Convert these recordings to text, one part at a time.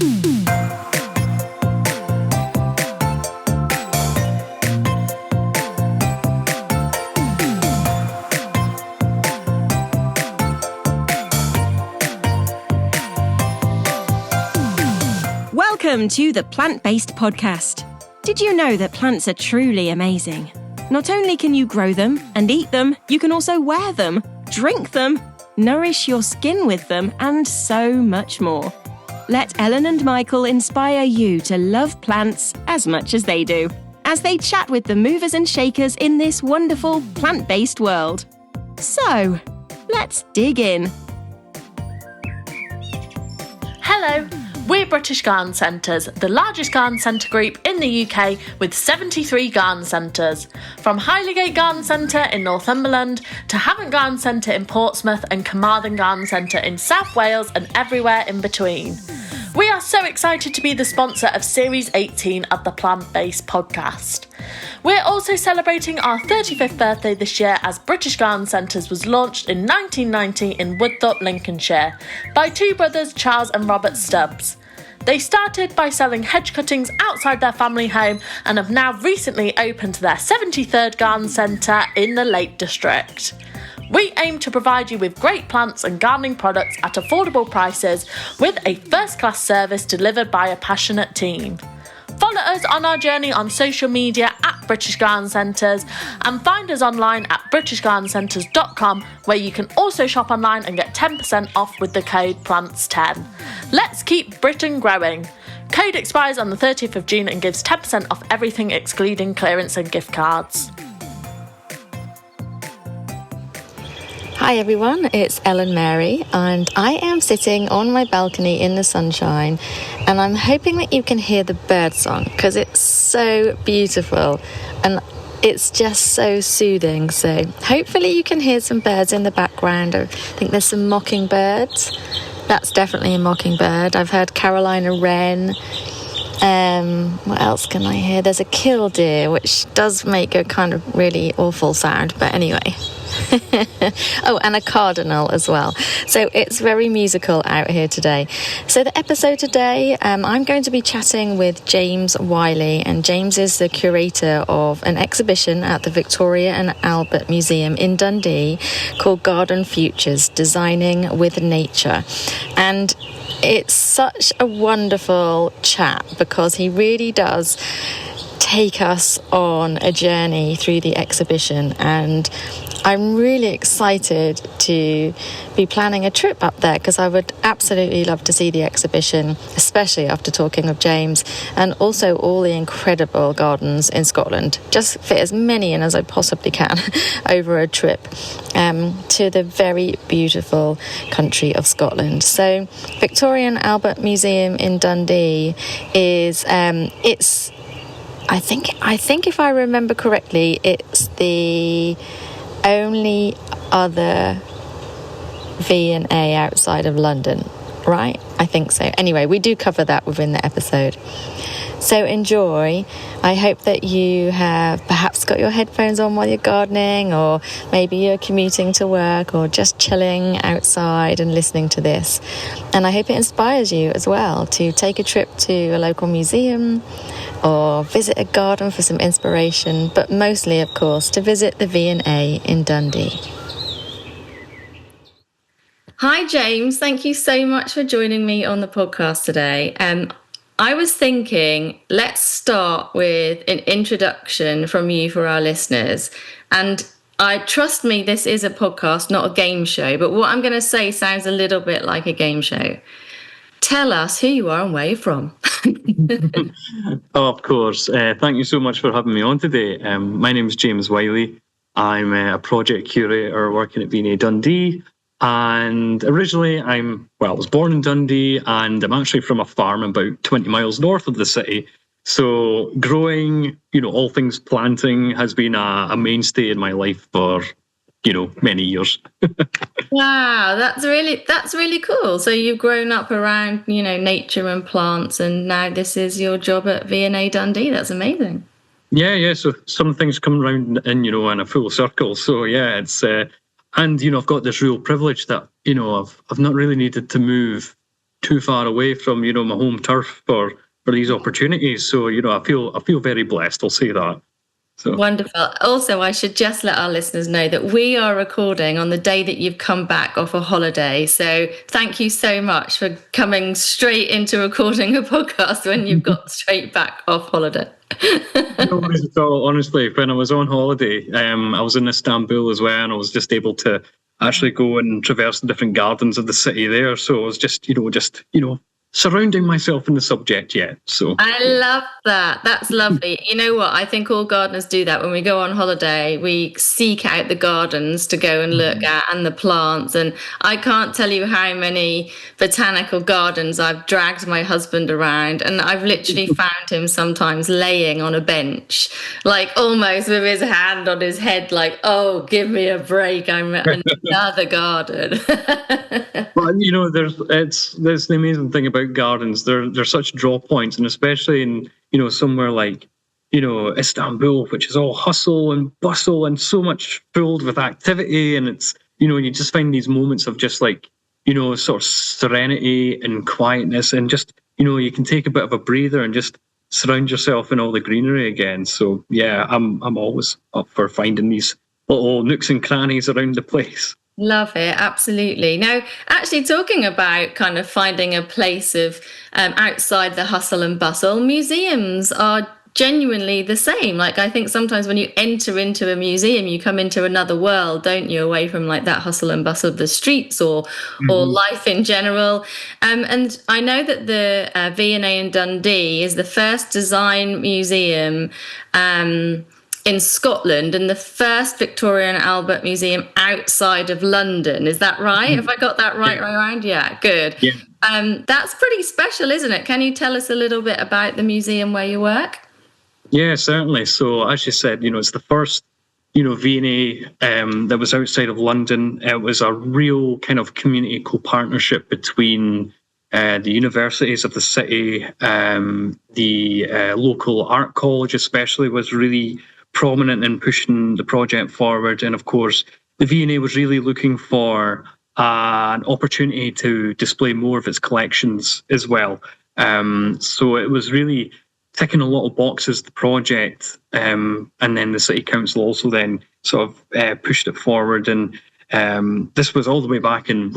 Welcome to the Plant-Based Podcast. Did you know that plants are truly amazing? Not only can you grow them and eat them, you can also wear them, drink them, nourish your skin with them, and so much more. Let Ellen and Michael inspire you to love plants as much as they do, as they chat with the movers and shakers in this wonderful plant-based world. So, let's dig in. Hello. We're British Garden Centres, the largest garden centre group in the UK with 73 garden centres. From Highlegate Garden Centre in Northumberland to Havant Garden Centre in Portsmouth and Carmarthen Garden Centre in South Wales and everywhere in between. We are so excited to be the sponsor of Series 18 of the Plant-Based Podcast. We're also celebrating our 35th birthday this year as British Garden Centres was launched in 1990 in Woodthorpe, Lincolnshire, by two brothers Charles and Robert Stubbs. They started by selling hedge cuttings outside their family home and have now recently opened their 73rd garden centre in the Lake District. We aim to provide you with great plants and gardening products at affordable prices with a first-class service delivered by a passionate team. Follow us on our journey on social media at British Garden Centres and find us online at britishgardencentres.com, where you can also shop online and get 10% off with the code PLANTS10. Let's keep Britain growing. Code expires on the 30th of June and gives 10% off everything excluding clearance and gift cards. Hi everyone, it's Ellen Mary and I am sitting on my balcony in the sunshine and I'm hoping that you can hear the bird song because it's so beautiful and it's just so soothing. So hopefully you can hear some birds in the background. I think there's some mockingbirds. That's definitely a mockingbird. I've heard Carolina wren. What else can I hear? There's a killdeer, which does make a kind of really awful sound, but anyway. Oh, and a cardinal as well. So it's very musical out here today. So the episode today, I'm going to be chatting with James Wylie, and James is the curator of an exhibition at the Victoria and Albert Museum in Dundee called Garden Futures, Designing with Nature. And it's such a wonderful chat because he really does take us on a journey through the exhibition, and I'm really excited to be planning a trip up there because I would absolutely love to see the exhibition, especially after talking of James, and also all the incredible gardens in Scotland. Just fit as many in as I possibly can over a trip to the very beautiful country of Scotland. So Victoria and Albert Museum in Dundee is I think if I remember correctly, it's the only other V&A outside of London, right? I think so. Anyway, we do cover that within the episode. So enjoy. I hope that you have perhaps got your headphones on while you're gardening, or maybe you're commuting to work or just chilling outside and listening to this. And I hope it inspires you as well to take a trip to a local museum or visit a garden for some inspiration, but mostly, of course, to visit the V&A in Dundee. Hi, James. Thank you so much for joining me on the podcast today. I was thinking, let's start with an introduction from you for our listeners. And trust me, this is a podcast, not a game show, but what I'm going to say sounds a little bit like a game show. Tell us who you are and where you're from. Oh, of course. Thank you so much for having me on today. My name is James Wylie. I'm a project curator working at V&A Dundee. And originally, I was born in Dundee, and I'm actually from a farm about 20 miles north of the city. So growing, all things planting has been a mainstay in my life for, many years. Wow, that's really cool. So you've grown up around, nature and plants, and now this is your job at V&A Dundee. That's amazing. Yeah. So some things come around in a full circle. So yeah, it's and I've got this real privilege that I've not really needed to move too far away from, my home turf for these opportunities. So, I feel very blessed. I'll say that. So. Wonderful. Also, I should just let our listeners know that we are recording on the day that you've come back off a holiday. So thank you so much for coming straight into recording a podcast when you've got straight back off holiday. No worries at all. Honestly, when I was on holiday, I was in Istanbul as well, and I was just able to actually go and traverse the different gardens of the city there. So I was just surrounding myself in the subject yet. So I love that. That's lovely. You know what? I think all gardeners do that when we go on holiday. We seek out the gardens to go and look at, and the plants. And I can't tell you how many botanical gardens I've dragged my husband around, and I've literally found him sometimes laying on a bench, like almost with his hand on his head, like, "Oh, give me a break. I'm at another garden." Well, there's the amazing thing about gardens. They're such draw points, and especially in somewhere like Istanbul, which is all hustle and bustle and so much filled with activity, and it's you just find these moments of just like sort of serenity and quietness, and just you can take a bit of a breather and just surround yourself in all the greenery again. So yeah, I'm always up for finding these little nooks and crannies around the place. Love it, absolutely. Now, actually talking about kind of finding a place of outside the hustle and bustle, museums are genuinely the same. Like, I think sometimes when you enter into a museum, you come into another world, don't you, away from like that hustle and bustle of the streets or life in general. And I know that the V&A in Dundee is the first design museum in Scotland and the first Victoria and Albert Museum outside of London. Is that right? Have I got that right around? Yeah, good. Yeah. That's pretty special, isn't it? Can you tell us a little bit about the museum where you work? Yeah, certainly. So as you said, it's the first, V&A that was outside of London. It was a real kind of community co-partnership between the universities of the city, the local art college especially was really prominent in pushing the project forward. And of course, the V&A was really looking for an opportunity to display more of its collections as well. So it was really ticking a lot of boxes, the project, and then the City Council also then sort of pushed it forward. And this was all the way back in,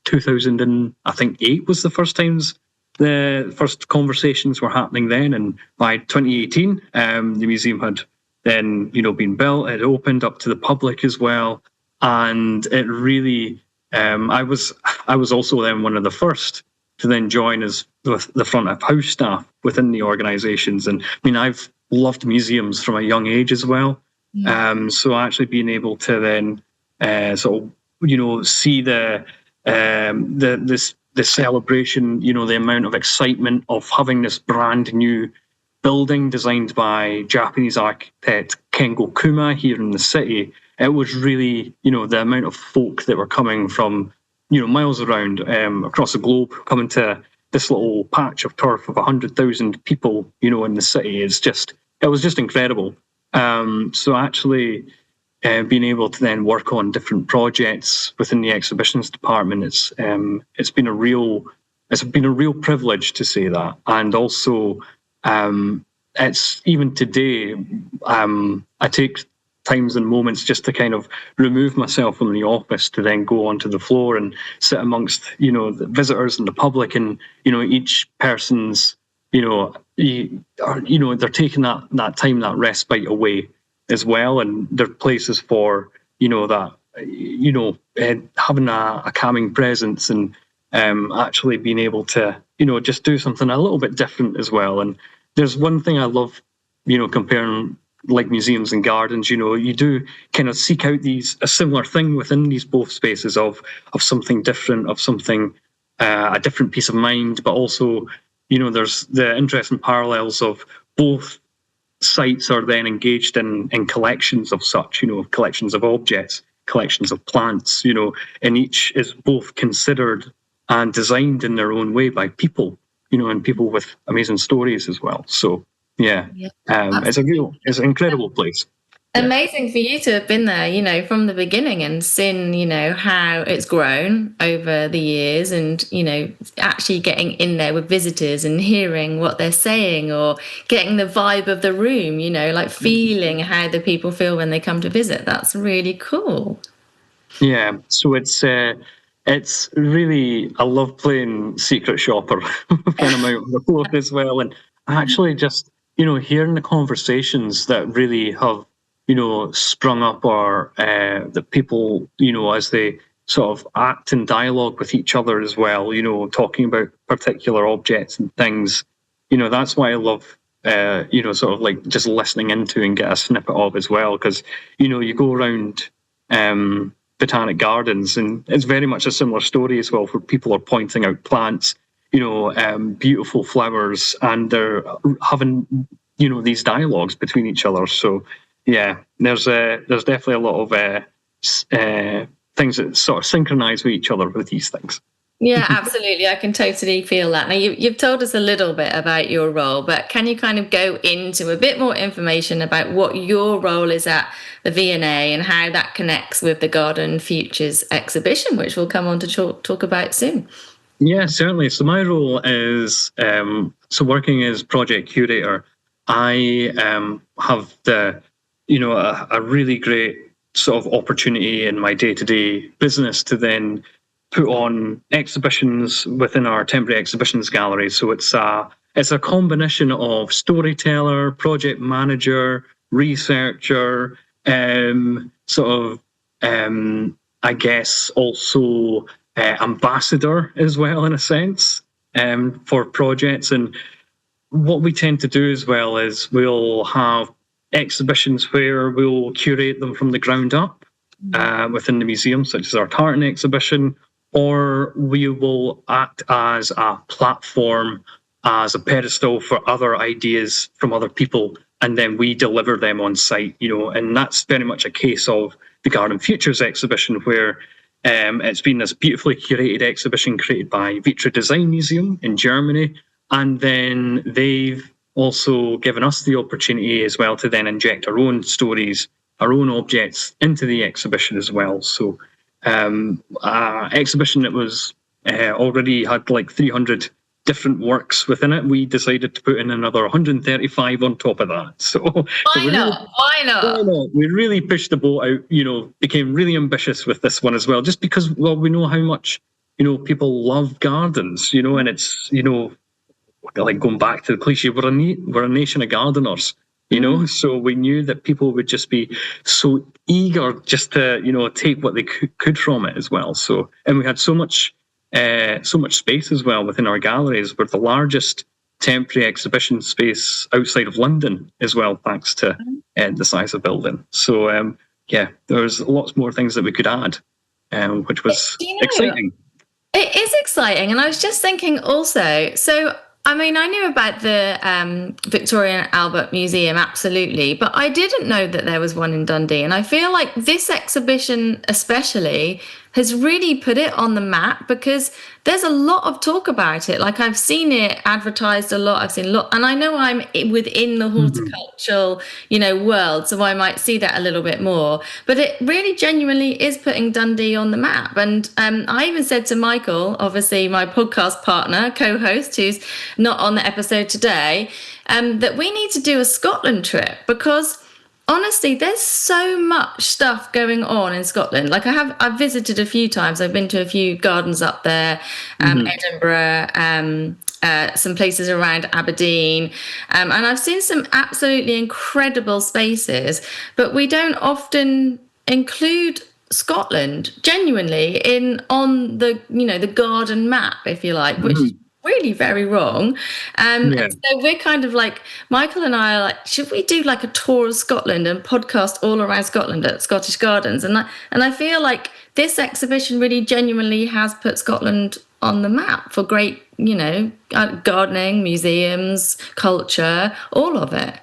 2008 was the first times the first conversations were happening then. And by 2018, the museum had then, been built, it opened up to the public as well. And it really, I was also then one of the first to then join as the front of house staff within the organisations. And I mean, I've loved museums from a young age as well. So actually being able to then see the celebration, the amount of excitement of having this brand new building designed by Japanese architect Kengo Kuma here in the city. It was really, the amount of folk that were coming from, miles around across the globe, coming to this little patch of turf of 100,000 people, in the city it was just incredible. So actually being able to then work on different projects within the exhibitions department, it's been a real privilege to say that. And also, it's even today, I take times and moments just to kind of remove myself from the office to then go onto the floor and sit amongst, the visitors and the public, and, each person's, they're taking that time, that respite away as well. And there are places for, that, having a calming presence and actually being able to, just do something a little bit different as well. And there's one thing I love, comparing like museums and gardens, you do kind of seek out a similar thing within these both spaces of something different, of something, a different peace of mind, but also, there's the interesting parallels of both sites are then engaged in collections of such, collections of objects, collections of plants, and each is both considered and designed in their own way by people, and people with amazing stories as well. So, yeah. It's an incredible place. Amazing for you to have been there, from the beginning and seen, how it's grown over the years and, actually getting in there with visitors and hearing what they're saying or getting the vibe of the room, like feeling how the people feel when they come to visit. That's really cool. Yeah, so it's really, I love playing Secret Shopper when I'm out on the floor as well, and actually just hearing the conversations that really have sprung up, or that people as they sort of act in dialogue with each other as well, talking about particular objects and things. That's why I love sort of like just listening into and get a snippet of as well, because you go around Botanic Gardens, and it's very much a similar story as well, where people are pointing out plants, beautiful flowers, and they're having these dialogues between each other. So yeah, there's definitely a lot of things that sort of synchronise with each other with these things. Yeah, absolutely. I can totally feel that. Now, you've told us a little bit about your role, but can you kind of go into a bit more information about what your role is at the V&A and how that connects with the Garden Futures exhibition, which we'll come on to talk about soon? Yeah, certainly. So my role is working as project curator. I have the a really great sort of opportunity in my day-to-day business to then put on exhibitions within our temporary exhibitions gallery. So it's a combination of storyteller, project manager, researcher, I guess also ambassador as well, in a sense, for projects. And what we tend to do as well is we'll have exhibitions where we'll curate them from the ground up within the museum, such as our tartan exhibition, or we will act as a platform, as a pedestal for other ideas from other people, and then we deliver them on site, and that's very much a case of the Garden Futures exhibition, where it's been this beautifully curated exhibition created by Vitra Design Museum in Germany, and then they've also given us the opportunity as well to then inject our own stories, our own objects into the exhibition as well. So exhibition that was already had like 300 different works within it, we decided to put in another 135 on top of that. So Why not? We really pushed the boat out, became really ambitious with this one as well, just because, well, we know how much, people love gardens, and it's, like going back to the cliche, we're a nation of gardeners. So we knew that people would just be so eager just to, take what they could from it as well. So, and we had so much space as well within our galleries. We're the largest temporary exhibition space outside of London as well, thanks to the size of building. So, there's lots more things that we could add, which was exciting. It is exciting. And I was just thinking also, I knew about the Victoria and Albert Museum, absolutely, but I didn't know that there was one in Dundee. And I feel like this exhibition especially has really put it on the map, because there's a lot of talk about it. Like, I've seen it advertised a lot. I've seen a lot, and I know I'm within the horticultural, world, so I might see that a little bit more. But it really genuinely is putting Dundee on the map. And I even said to Michael, obviously my podcast partner, co-host, who's not on the episode today, that we need to do a Scotland trip, because honestly, there's so much stuff going on in Scotland. Like, I've visited a few times. I've been to a few gardens up there, Edinburgh, some places around Aberdeen, and I've seen some absolutely incredible spaces, but we don't often include Scotland genuinely on the the garden map, if you like, which is really very wrong. And so we're kind of like, Michael and I are like, should we do like a tour of Scotland and podcast all around Scotland at Scottish Gardens? And I feel like this exhibition really genuinely has put Scotland on the map for great, gardening, museums, culture, all of it.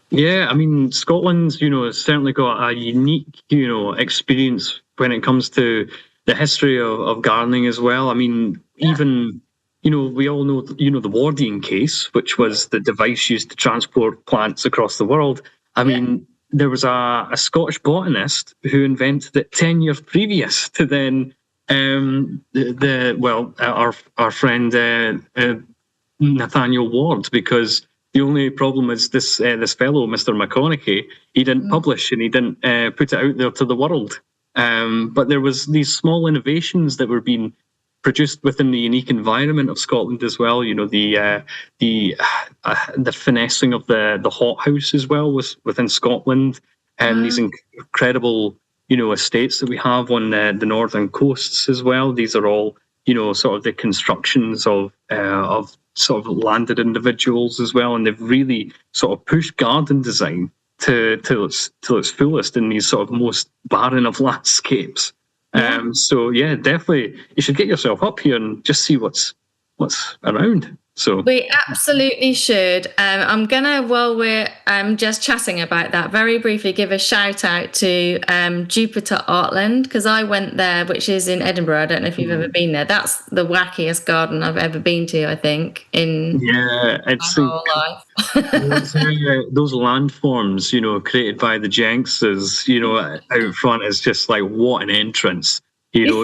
Yeah, Scotland's, has certainly got a unique, experience when it comes to the history of gardening as well. Even we all know, the Wardian case, which was the device used to transport plants across the world. there was a Scottish botanist who invented it 10 years previous to then our friend Nathaniel Ward, because the only problem is this fellow, Mr. McConaughey, he didn't publish and he didn't put it out there to the world. But there was these small innovations that were being produced within the unique environment of Scotland as well. You know, the finessing of the hothouse as well was within Scotland, and these incredible, you know, estates that we have on the northern coasts as well. These are all, you know, sort of the constructions of sort of landed individuals as well, and they've really sort of pushed garden design to its fullest in these sort of most barren of landscapes. So yeah, definitely you should get yourself up here and just see what's around. So we absolutely should. I'm gonna, while we're just chatting about that, very briefly give a shout out to Jupiter Artland, because I went there, which is in Edinburgh. I don't know if you've ever been there. That's the wackiest garden I've ever been to, I think, in my whole life. those landforms, you know, created by the Jenkses, you know, out front is just like, what an entrance. You know,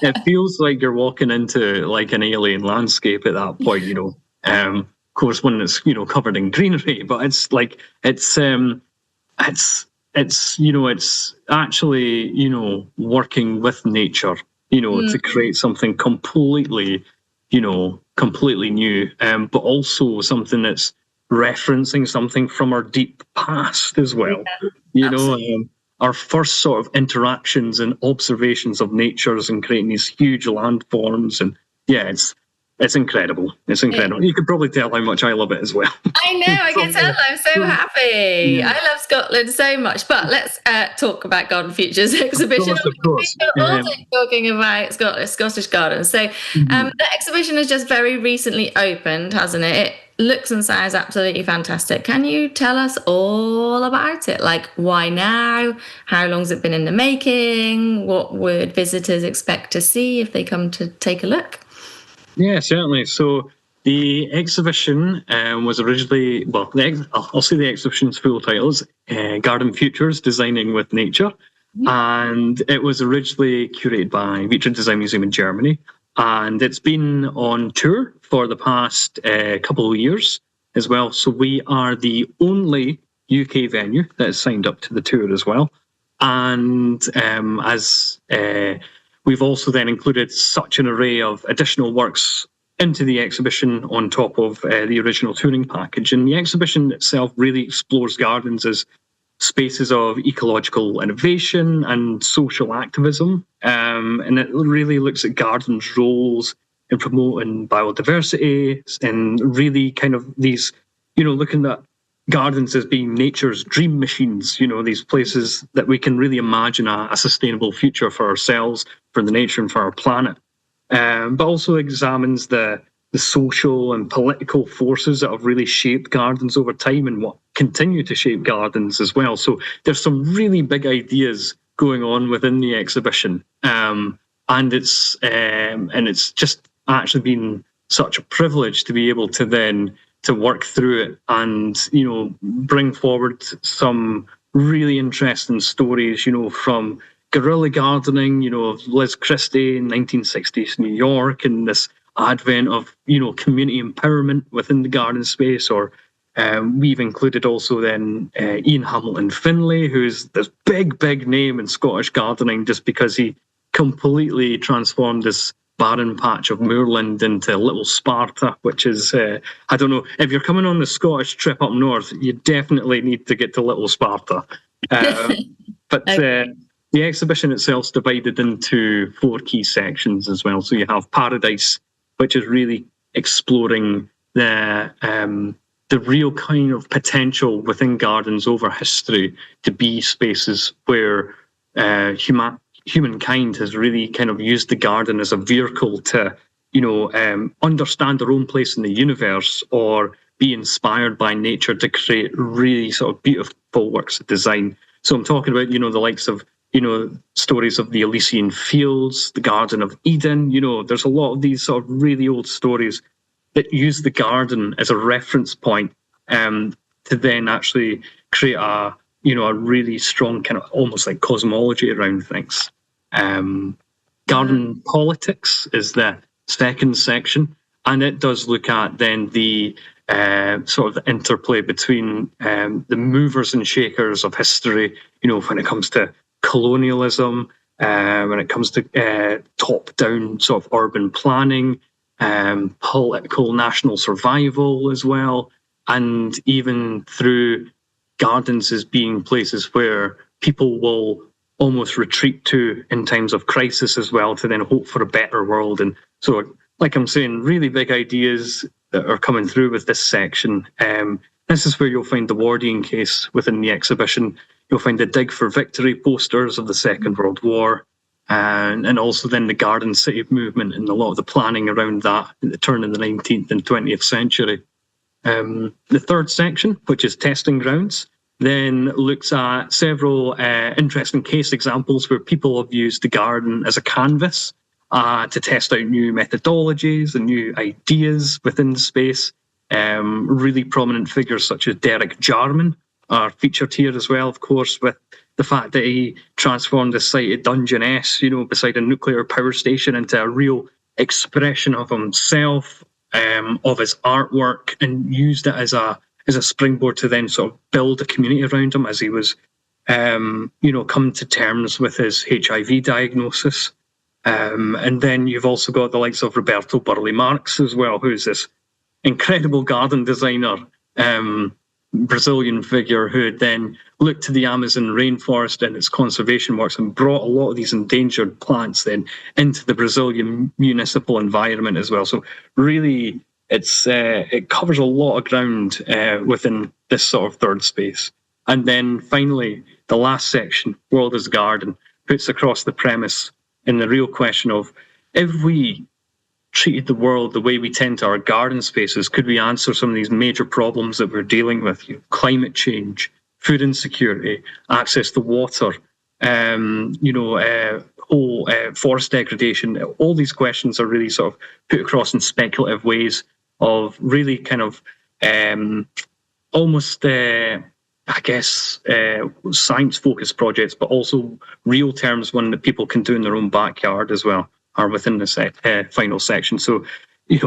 it feels like you're walking into like an alien landscape at that point, you know. Of course, when it's, you know, covered in greenery, but it's like it's you know, it's actually, you know, working with nature, you know, to create something completely new, but also something that's referencing something from our deep past as well. You know. Our first sort of interactions and observations of natures and creating these huge landforms, and yeah, it's incredible. It's incredible. You could probably tell how much I love it as well. I know, I can tell. I'm so happy. I love Scotland so much. But let's talk about Garden Futures exhibition. Of course. We're also talking about Scottish gardens. So the exhibition has just very recently opened, hasn't it? It looks and sounds absolutely fantastic. Can you tell us all about it? Like, why now? How long has it been in the making? What would visitors expect to see if they come to take a look? Yeah, certainly. So the exhibition was originally, I'll say the exhibition's full title is Garden Futures, Designing with Nature. And it was originally curated by Vitrin Design Museum in Germany. And it's been on tour for the past couple of years as well. So we are the only UK venue that is signed up to the tour as well. And as we've also then included such an array of additional works into the exhibition on top of the original touring package. And the exhibition itself really explores gardens as spaces of ecological innovation and social activism. And it really looks at gardens' roles in promoting biodiversity and really kind of these, you know, looking at gardens as being nature's dream machines, you know, these places that we can really imagine a sustainable future for ourselves, for the nature and for our planet. But also examines the social and political forces that have really shaped gardens over time and what continue to shape gardens as well. So there's some really big ideas going on within the exhibition, and it's just actually been such a privilege to be able to then to work through it and, you know, bring forward some really interesting stories, you know, from guerrilla gardening, you know, of Liz Christie in 1960s New York, and this advent of, you know, community empowerment within the garden space. Or we've included also then Ian Hamilton Finlay, who's this big name in Scottish gardening just because he completely transformed this barren patch of moorland into Little Sparta, which is, I don't know, if you're coming on the Scottish trip up north, you definitely need to get to Little Sparta. But the exhibition itself is divided into 4 key sections as well. So you have Paradise, which is really exploring the real kind of potential within gardens over history to be spaces where humankind has really kind of used the garden as a vehicle to, you know, understand their own place in the universe or be inspired by nature to create really sort of beautiful works of design. So I'm talking about, you know, the likes of, you know, stories of the Elysian Fields, the Garden of Eden. You know, there's a lot of these sort of really old stories that use the garden as a reference point to then actually create a a really strong kind of almost like cosmology around things. Garden politics is the second section, and it does look at then the sort of the interplay between the movers and shakers of history, when it comes to colonialism, when it comes to top-down sort of urban planning, political national survival as well, and even through gardens as being places where people will almost retreat to in times of crisis as well, to then hope for a better world. And so, like I'm saying, really big ideas that are coming through with this section. This is where you'll find the Wardian case within the exhibition. You'll find the Dig for Victory posters of the Second World War, and also then the Garden City movement and a lot of the planning around that at the turn of the 19th and 20th century. The third section, which is testing grounds, then looks at several interesting case examples where people have used the garden as a canvas to test out new methodologies and new ideas within the space. Really prominent figures such as Derek Jarman are featured here as well, of course, with the fact that he transformed the site at Dungeness, beside a nuclear power station, into a real expression of himself, of his artwork, and used it as a springboard to then sort of build a community around him as he was, come to terms with his HIV diagnosis. And then you've also got the likes of Roberto Burle Marx as well, who's this incredible garden designer, Brazilian figure who had then looked to the Amazon rainforest and its conservation works and brought a lot of these endangered plants then into the Brazilian municipal environment as well. So really, it covers a lot of ground within this sort of third space. And then finally, the last section, World as Garden, puts across the premise in the real question of, if we treated the world the way we tend to our garden spaces, could we answer some of these major problems that we're dealing with? Climate change, food insecurity, access to water, forest degradation. All these questions are really sort of put across in speculative ways of really kind of almost, science-focused projects, but also real terms, one that people can do in their own backyard as well, are within the final section. So, we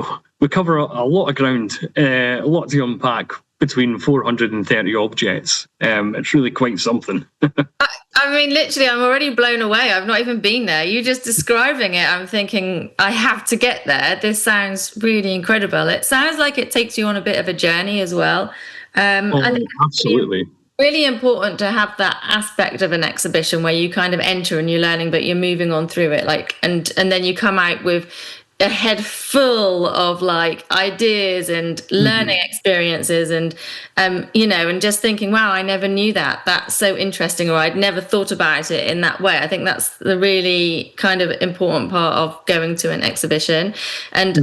cover a lot of ground, a lot to unpack between 430 objects. It's really quite something. I mean, literally, I'm already blown away. I've not even been there. You just describing it, I'm thinking, I have to get there. This sounds really incredible. It sounds like it takes you on a bit of a journey as well. Absolutely. Really important to have that aspect of an exhibition where you kind of enter and you're learning, but you're moving on through it, and then you come out with a head full of ideas and learning experiences, and and just thinking, wow, I never knew that. That's so interesting, or I'd never thought about it in that way. I think that's the really kind of important part of going to an exhibition, and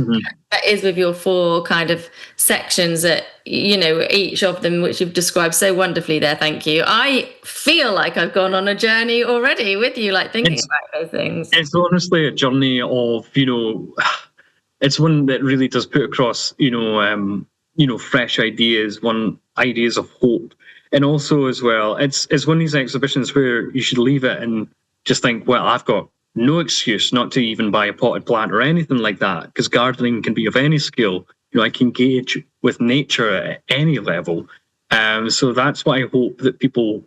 that is with your 4 kind of sections that each of them, which you've described so wonderfully there. Thank you. I feel like I've gone on a journey already with you, thinking about those things. It's honestly a journey of, it's one that really does put across, fresh ideas, ideas of hope. And also as well, it's one of these exhibitions where you should leave it and just think, well, I've got no excuse not to even buy a potted plant or anything like that, because gardening can be of any skill. I can engage with nature at any level. So that's why I hope that people,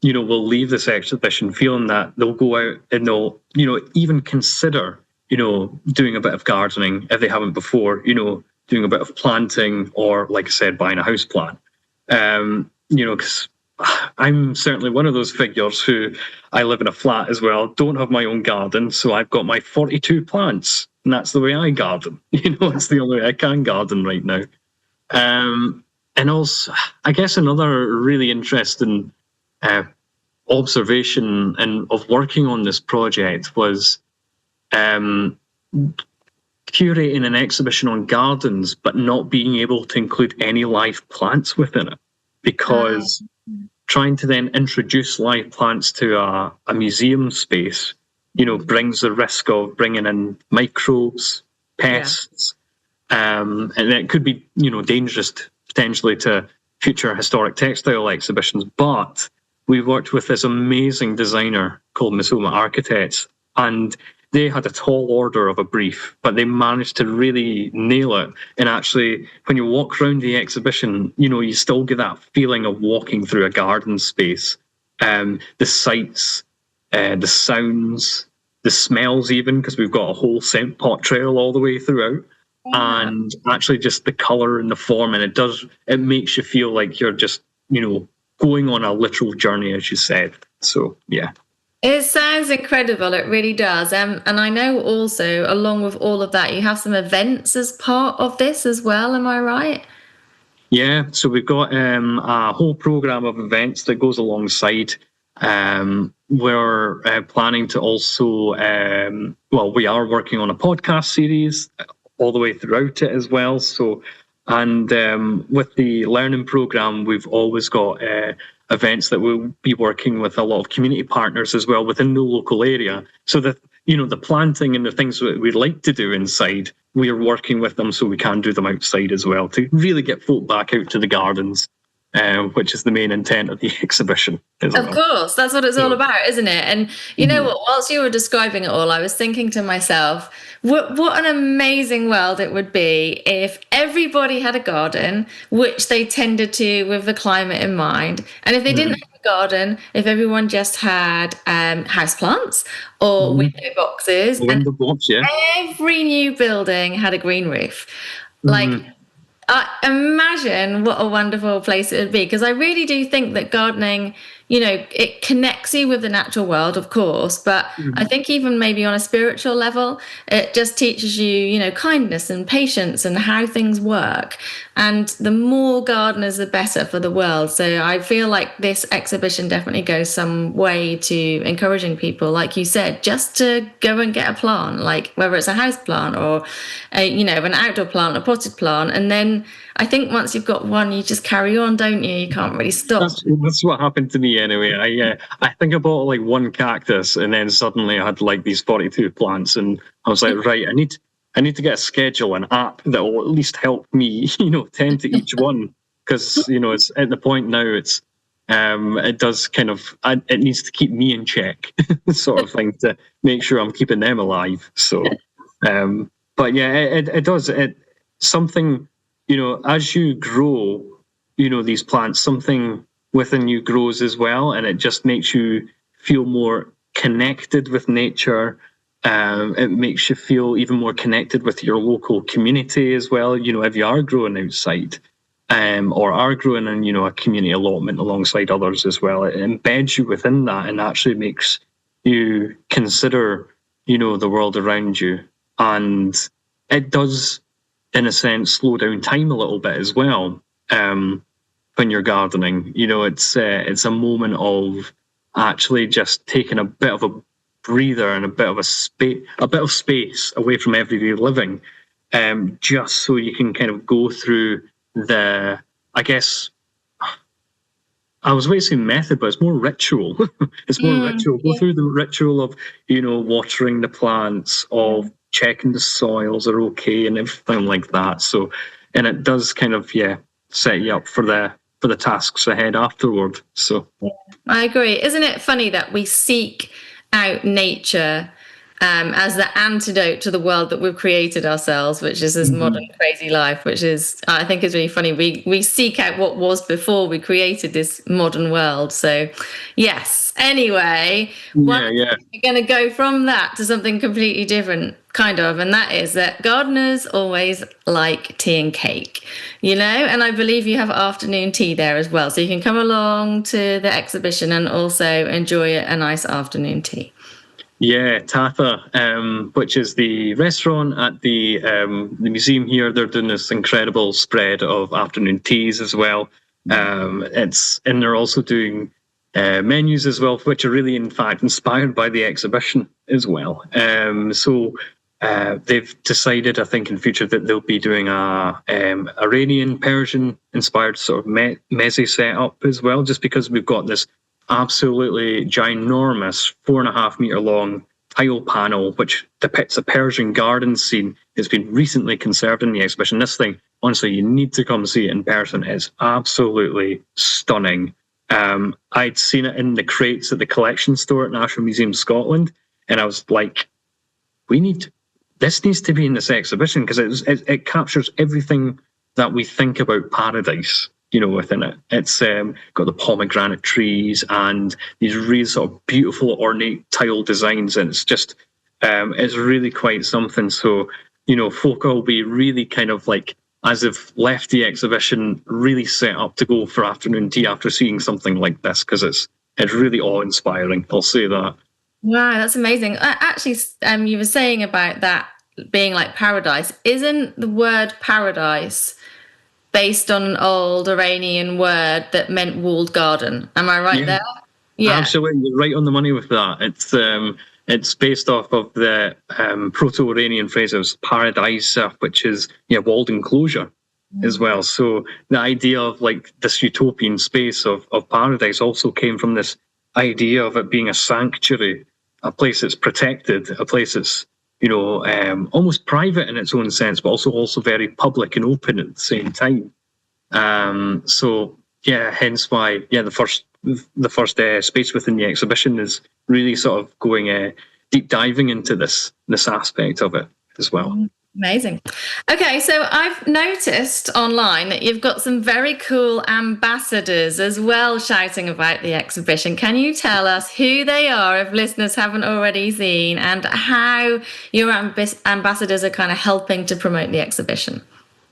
will leave this exhibition feeling that they'll go out and they'll, even consider, doing a bit of gardening if they haven't before, doing a bit of planting, or, like I said, buying a house plant. Because I'm certainly one of those figures who, I live in a flat as well, don't have my own garden, so I've got my 42 plants. And that's the way I garden. It's the only way I can garden right now. And also, I guess another really interesting observation of working on this project was curating an exhibition on gardens, but not being able to include any live plants within it, because trying to then introduce live plants to a museum space brings the risk of bringing in microbes, pests, and it could be, dangerous potentially to future historic textile exhibitions. But we worked with this amazing designer called Misoma Architects, and they had a tall order of a brief, but they managed to really nail it. And actually, when you walk around the exhibition, you still get that feeling of walking through a garden space. The sights, the sounds, the smells even, because we've got a whole scent pot trail all the way throughout. Yeah. And actually just the colour and the form, and it makes you feel like you're just, going on a literal journey, as you said. So, yeah. It sounds incredible. It really does. And I know also, along with all of that, you have some events as part of this as well. Am I right? Yeah. So we've got a whole program of events that goes alongside. We're planning to also, we are working on a podcast series all the way throughout it as well. So, and with the learning program, we've always got events that we'll be working with a lot of community partners as well within the local area. So that, the planting and the things that we'd like to do inside, we are working with them so we can do them outside as well to really get folk back out to the gardens, which is the main intent of the exhibition. Of course, that's what it's all about, isn't it? And you know what, whilst you were describing it all, I was thinking to myself, what an amazing world it would be if everybody had a garden, which they tended to with the climate in mind. And if they didn't have a garden, if everyone just had houseplants or window boxes. Window box, yeah. Every new building had a green roof. Imagine what a wonderful place it would be, because I really do think that gardening, it connects you with the natural world, of course, but I think even maybe on a spiritual level, it just teaches you, kindness and patience and how things work. And the more gardeners, the better for the world. So I feel like this exhibition definitely goes some way to encouraging people, like you said, just to go and get a plant, like whether it's a house plant or, an outdoor plant, a potted plant. And then I think once you've got one, you just carry on, don't you? You can't really stop. That's what happened to me anyway. I think I bought like one cactus, and then suddenly I had like these 42 plants, and I was like, right, I need to get a schedule, an app that will at least help me, tend to each one, because it's at the point now. It's it does kind of it needs to keep me in check, sort of thing, to make sure I'm keeping them alive. So, but yeah, it does. Something, as you grow, these plants, something within you grows as well, and it just makes you feel more connected with nature. It makes you feel even more connected with your local community as well. If you are growing outside, or are growing in, a community allotment alongside others as well, it embeds you within that and actually makes you consider, the world around you. And it does, in a sense, slow down time a little bit as well. When you're gardening, it's a moment of actually just taking a bit of a breather and a bit of space away from everyday living, just so you can kind of go through the, I guess, I was going to say method, but it's more ritual. It's more ritual. Go through the ritual of, watering the plants, of checking the soils are okay and everything like that. So, and it does kind of, set you up for the tasks ahead afterward. So I agree. Isn't it funny that we seek out nature as the antidote to the world that we've created ourselves, which is this modern crazy life, which is, I think, is really funny. We seek out what was before we created this modern world. So yes, anyway, we're going to go from that to something completely different, kind of, and that is that gardeners always like tea and cake, and I believe you have afternoon tea there as well, so you can come along to the exhibition and also enjoy a nice afternoon tea. Yeah, Tatha, which is the restaurant at the museum here. They're doing this incredible spread of afternoon teas as well. And they're also doing menus as well, which are really, in fact, inspired by the exhibition as well. So they've decided, I think, in future that they'll be doing a Iranian Persian inspired sort of meze setup as well, just because we've got this absolutely ginormous 4.5 meter long tile panel which depicts a Persian garden scene. It's been recently conserved in the exhibition. This thing, honestly, you need to come see it in person. It's absolutely stunning. I'd seen it in the crates at the collection store at National Museum Scotland, and I was like, this needs to be in this exhibition, because it captures everything that we think about paradise, within it. It's got the pomegranate trees and these really sort of beautiful ornate tile designs, and it's really quite something. So, folk will be really kind of like, as if left the exhibition really set up to go for afternoon tea after seeing something like this, because it's really awe-inspiring, I'll say that. Wow, that's amazing. Actually, you were saying about that being like paradise. Isn't the word paradise based on an old Iranian word that meant walled garden? Am I right there? Yeah, absolutely. You're right on the money with that. It's based off of the Proto-Iranian phrase of paradise, which is walled enclosure as well. So the idea of like this utopian space of paradise also came from this idea of it being a sanctuary, a place that's protected, a place that's almost private in its own sense, but also very public and open at the same time. So yeah, hence why the first space within the exhibition is really sort of going deep diving into this aspect of it as well. Amazing. Okay, so I've noticed online that you've got some very cool ambassadors as well shouting about the exhibition. Can you tell us who they are if listeners haven't already seen, and how your ambassadors are kind of helping to promote the exhibition?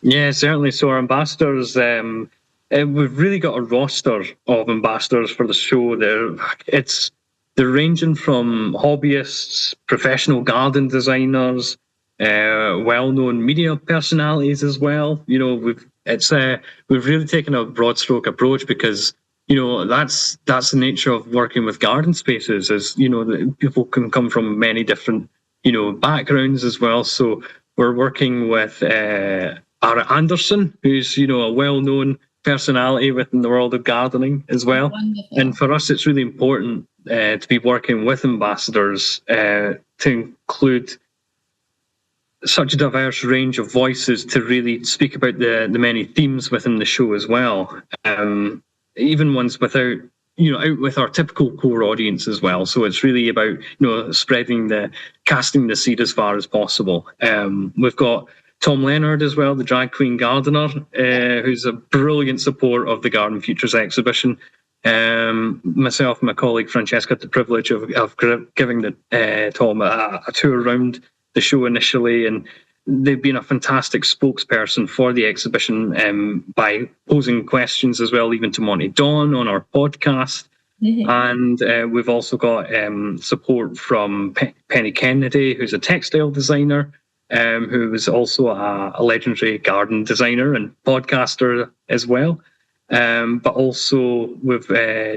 Yeah, certainly. So our ambassadors, we've really got a roster of ambassadors for the show. They're ranging from hobbyists, professional garden designers, well-known media personalities as well. We've really taken a broad stroke approach, because that's the nature of working with garden spaces, is people can come from many different backgrounds as well. So we're working with Ara Anderson, who's a well-known personality within the world of gardening as well. Wonderful. And for us, it's really important to be working with ambassadors to include such a diverse range of voices to really speak about the many themes within the show as well. Even ones without, out with our typical core audience as well. So it's really about, casting the seed as far as possible. We've got Tom Leonard as well, the drag queen gardener, who's a brilliant support of the Garden Futures exhibition. Myself and my colleague Francesca had the privilege of giving Tom a tour around the show initially, and they've been a fantastic spokesperson for the exhibition by posing questions as well, even to Monty Dawn on our podcast. Mm-hmm. And we've also got support from Penny Kennedy, who's a textile designer, who was also a legendary garden designer and podcaster as well. But also with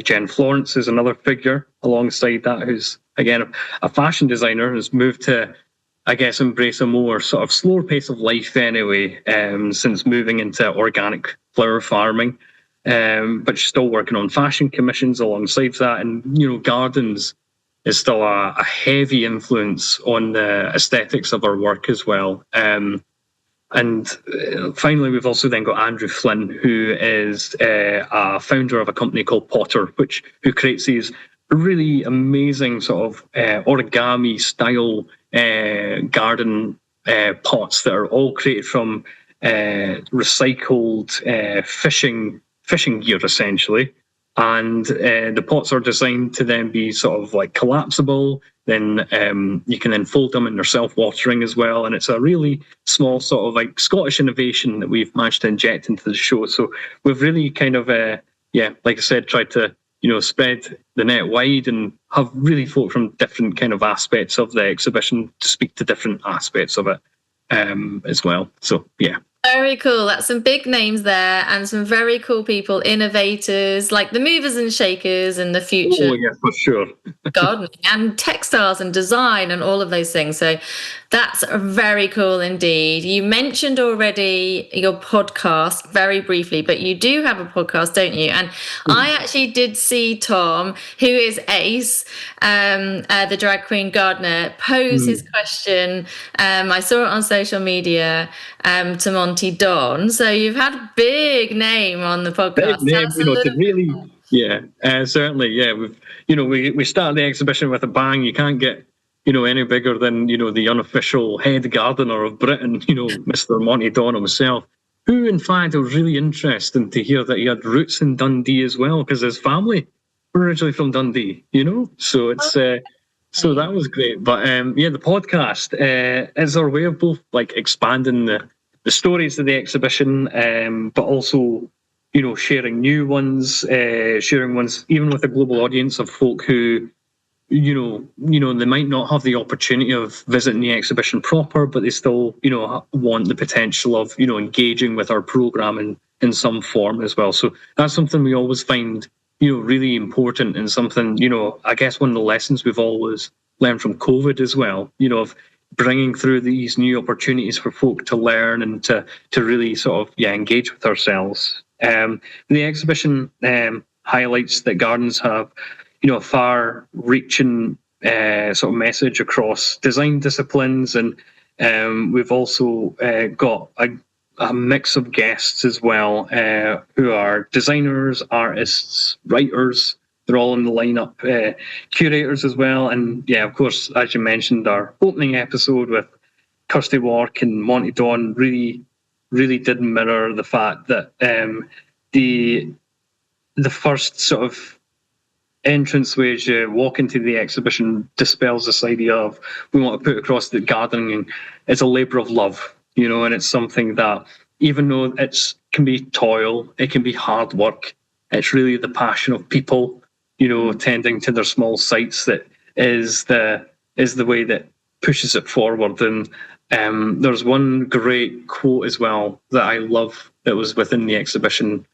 Jen Florence, who's another figure alongside that, who's again a fashion designer, who's moved to, I guess, embrace a more sort of slower pace of life anyway, since moving into organic flower farming. But she's still working on fashion commissions alongside that. And, gardens is still a heavy influence on the aesthetics of our work as well. And finally, we've also then got Andrew Flynn, who is a founder of a company called Potter, who creates these really amazing sort of origami style garden pots that are all created from recycled fishing gear, essentially. And the pots are designed to then be sort of like collapsible. Then you can then fold them, and they're self-watering as well. And it's a really small sort of like Scottish innovation that we've managed to inject into the show. So we've really kind of, like I said, tried to spread the net wide and have really folk from different kind of aspects of the exhibition to speak to different aspects of it as well. So yeah. Very cool. That's some big names there, and some very cool people, innovators like the movers and shakers and the future. Oh yeah, for sure. Gardening and textiles and design and all of those things. So that's very cool indeed. You mentioned already your podcast very briefly, but you do have a podcast, don't you? And I actually did see Tom, who is Ace, the drag queen gardener, pose his question. I saw it on social media to Monty Dawn. So you've had a big name on the podcast. Big name, to really Yeah, certainly. Yeah, we started the exhibition with a bang. You can't get any bigger than the unofficial head gardener of Britain, Mr. Monty Don himself. Who, in fact, it was really interesting to hear that he had roots in Dundee as well, because his family were originally from Dundee. So it's so that was great. But the podcast is our way of both like expanding the stories of the exhibition, but also sharing new ones, sharing ones even with a global audience of folk who they might not have the opportunity of visiting the exhibition proper, but they still, want the potential of, engaging with our programme in some form as well. So that's something we always find, really important, and something, I guess one of the lessons we've always learned from COVID as well, of bringing through these new opportunities for folk to learn and to really sort of, engage with ourselves. The exhibition highlights that gardens have a far-reaching sort of message across design disciplines, and we've also got a mix of guests as well, who are designers, artists, writers. They're all in the lineup, curators as well, and of course, as you mentioned, our opening episode with Kirsty Wark and Monty Don really did mirror the fact that the first sort of entranceway as you walk into the exhibition dispels this idea of we want to put across that gardening is a labour of love, and it's something that even though it can be toil, it can be hard work, it's really the passion of people, tending to their small sites that is the way that pushes it forward. And there's one great quote as well that I love that was within the exhibition,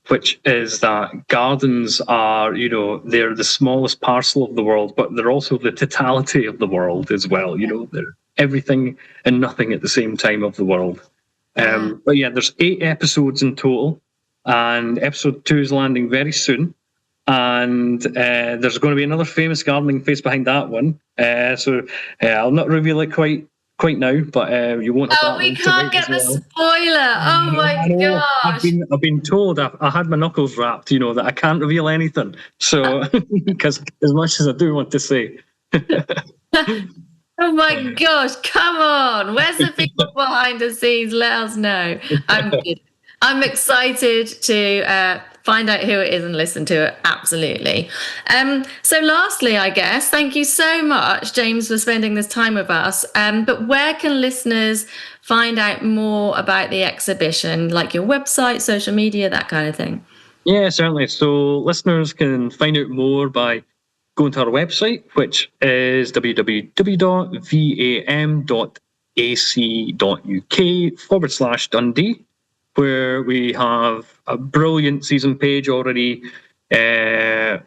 which is that gardens are, they're the smallest parcel of the world, but they're also the totality of the world as well. They're everything and nothing at the same time of the world. But there's 8 episodes in total, and episode 2 is landing very soon. And there's going to be another famous gardening face behind that one. So I'll not reveal it quite now, but you won't have that. Oh, we can't get the spoiler. Oh my gosh. I've been told I had my knuckles wrapped, that I can't reveal anything. So, because as much as I do want to say. Oh my gosh, come on. Where's the people behind the scenes? Let us know. I'm excited to find out who it is and listen to it. Absolutely. So lastly, I guess, thank you so much, James, for spending this time with us. But where can listeners find out more about the exhibition, like your website, social media, that kind of thing? Yeah, certainly. So listeners can find out more by going to our website, which is www.vam.ac.uk/Dundee. where we have a brilliant season page already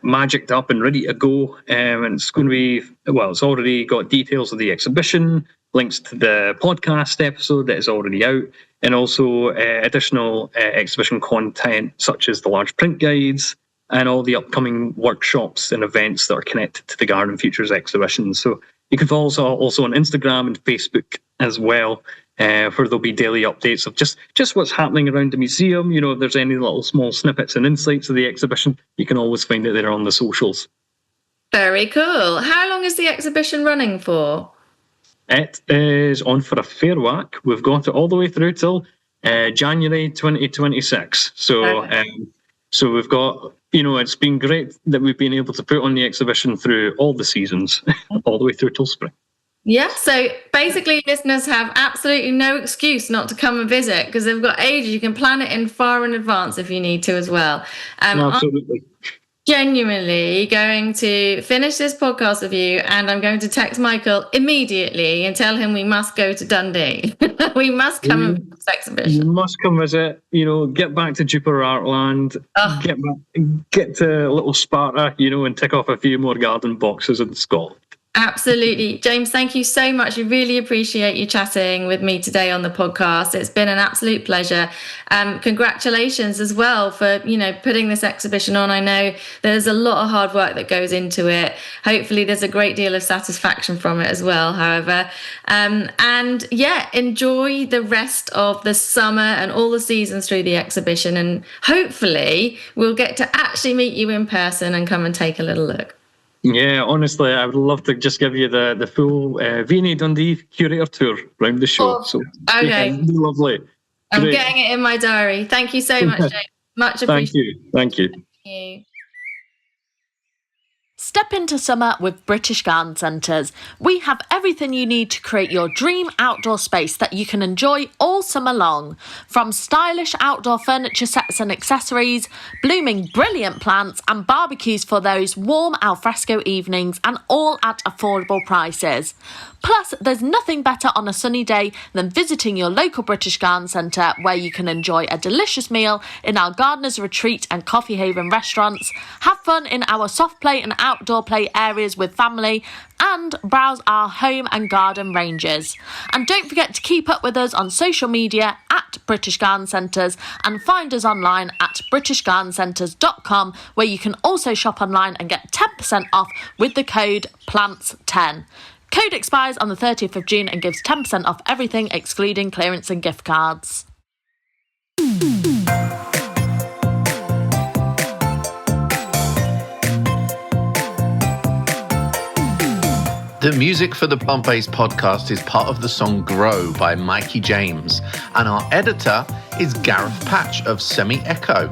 magicked up and ready to go. And it's going to be, it's already got details of the exhibition, links to the podcast episode that is already out, and also additional exhibition content such as the large print guides and all the upcoming workshops and events that are connected to the Garden Futures exhibition. So you can follow us also on Instagram and Facebook as well, where there'll be daily updates of just what's happening around the museum. If there's any little small snippets and insights of the exhibition, you can always find it there on the socials. Very cool. How long is the exhibition running for? It is on for a fair whack. We've got it all the way through till January 2026. So we've got, it's been great that we've been able to put on the exhibition through all the seasons, all the way through till spring. Yeah, so basically listeners have absolutely no excuse not to come and visit because they've got ages. You can plan it in far in advance if you need to as well. Absolutely. I'm genuinely going to finish this podcast with you, and I'm going to text Michael immediately and tell him we must go to Dundee. We must come and visit this exhibition. You must come visit, get back to Jupiter Artland, get to Little Sparta, and tick off a few more garden boxes in Scotland. Absolutely. James, thank you so much. I really appreciate you chatting with me today on the podcast. It's been an absolute pleasure. Congratulations as well for, putting this exhibition on. I know there's a lot of hard work that goes into it. Hopefully there's a great deal of satisfaction from it as well, however. Enjoy the rest of the summer and all the seasons through the exhibition. And hopefully we'll get to actually meet you in person and come and take a little look. Yeah, honestly, I would love to just give you the full V&A Dundee curator tour around the show. Okay. Lovely. I'm Great. getting it in my diary. Thank you so much, James. Much appreciated. Thank you. Thank you. Step into summer with British Garden Centres. We have everything you need to create your dream outdoor space that you can enjoy all summer long. From stylish outdoor furniture sets and accessories, blooming brilliant plants and barbecues for those warm alfresco evenings, and all at affordable prices. Plus, there's nothing better on a sunny day than visiting your local British Garden Centre, where you can enjoy a delicious meal in our Gardener's Retreat and Coffee Haven restaurants, have fun in our soft play and outdoor play areas with family, and browse our home and garden ranges. And don't forget to keep up with us on social media at British Garden Centres, and find us online at britishgardencentres.com, where you can also shop online and get 10% off with the code PLANTS10. Code expires on the 30th of June and gives 10% off everything excluding clearance and gift cards. The music for the Plant-Based podcast is part of the song Grow by Mikey James, and our editor is Gareth Patch of Semi Echo.